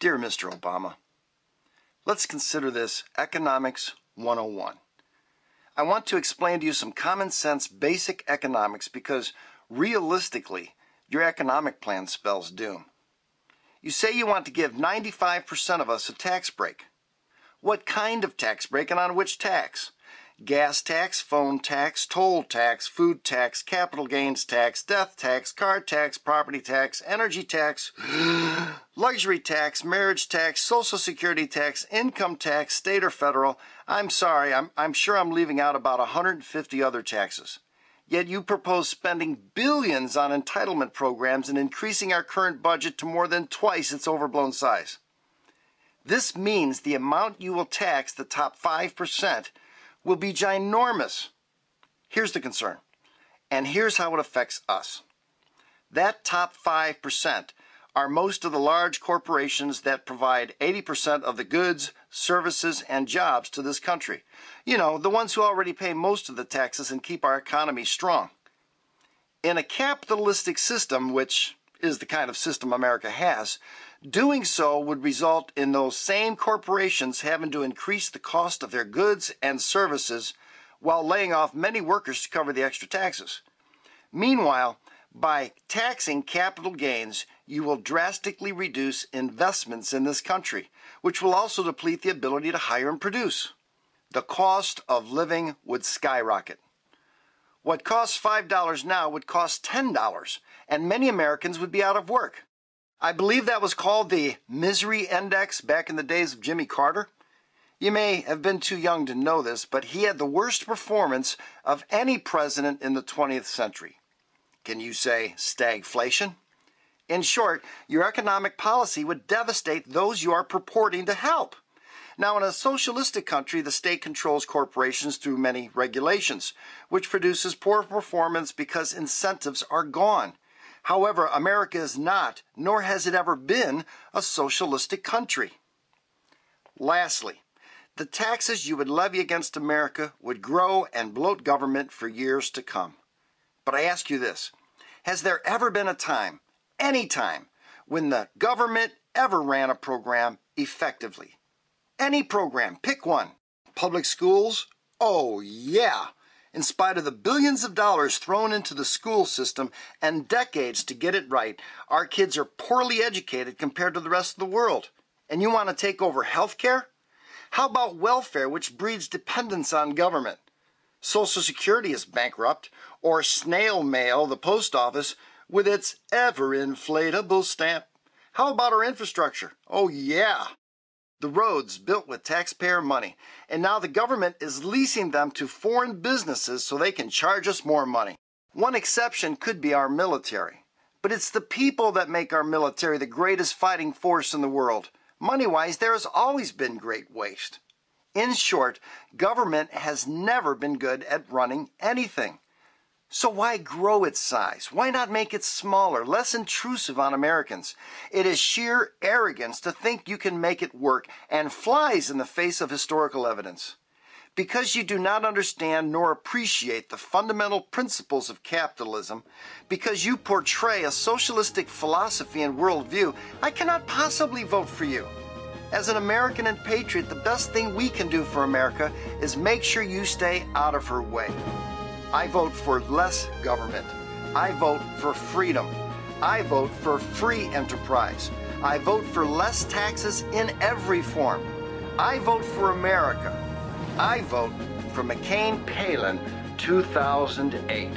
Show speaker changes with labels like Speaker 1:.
Speaker 1: Dear Mr. Obama, let's consider this Economics 101. I want to explain to you some common sense basic economics because realistically, your economic plan spells doom. You say you want to give 95% of us a tax break. What kind of tax break and on which tax? Gas tax, phone tax, toll tax, food tax, capital gains tax, death tax, car tax, property tax, energy tax, luxury tax, marriage tax, social security tax, income tax, state or federal. I'm sorry, I'm sure I'm leaving out about 150 other taxes. Yet you propose spending billions on entitlement programs and increasing our current budget to more than twice its overblown size. This means the amount you will tax the top 5% will be ginormous. Here's the concern, and here's how it affects us. That top 5% are most of the large corporations that provide 80% of the goods, services, and jobs to this country. You know, the ones who already pay most of the taxes and keep our economy strong. In a capitalistic system, which is the kind of system America has, doing so would result in those same corporations having to increase the cost of their goods and services while laying off many workers to cover the extra taxes. Meanwhile, by taxing capital gains, you will drastically reduce investments in this country, which will also deplete the ability to hire and produce. The cost of living would skyrocket. What costs $5 now would cost $10, and many Americans would be out of work. I believe that was called the misery index back in the days of Jimmy Carter. You may have been too young to know this, but he had the worst performance of any president in the 20th century. Can you say stagflation? In short, your economic policy would devastate those you are purporting to help. Now, in a socialistic country, the state controls corporations through many regulations, which produces poor performance because incentives are gone. However, America is not, nor has it ever been, a socialistic country. Lastly, the taxes you would levy against America would grow and bloat government for years to come. But I ask you this, has there ever been a time, any time, when the government ever ran a program effectively? Any program, pick one. Public schools? Oh yeah! In spite of the billions of dollars thrown into the school system and decades to get it right, our kids are poorly educated compared to the rest of the world. And you want to take over health care? How about welfare, which breeds dependence on government? Social Security is bankrupt, or snail mail, the post office, with its ever-inflatable stamp. How about our infrastructure? Oh yeah! The roads built with taxpayer money, and now the government is leasing them to foreign businesses so they can charge us more money. One exception could be our military, but it's the people that make our military the greatest fighting force in the world. Money-wise, there has always been great waste. In short, government has never been good at running anything. So why grow its size? Why not make it smaller, less intrusive on Americans? It is sheer arrogance to think you can make it work and flies in the face of historical evidence. Because you do not understand nor appreciate the fundamental principles of capitalism, because you portray a socialistic philosophy and worldview, I cannot possibly vote for you. As an American and patriot, the best thing we can do for America is make sure you stay out of her way. I vote for less government. I vote for freedom. I vote for free enterprise. I vote for less taxes in every form. I vote for America. I vote for McCain-Palin 2008.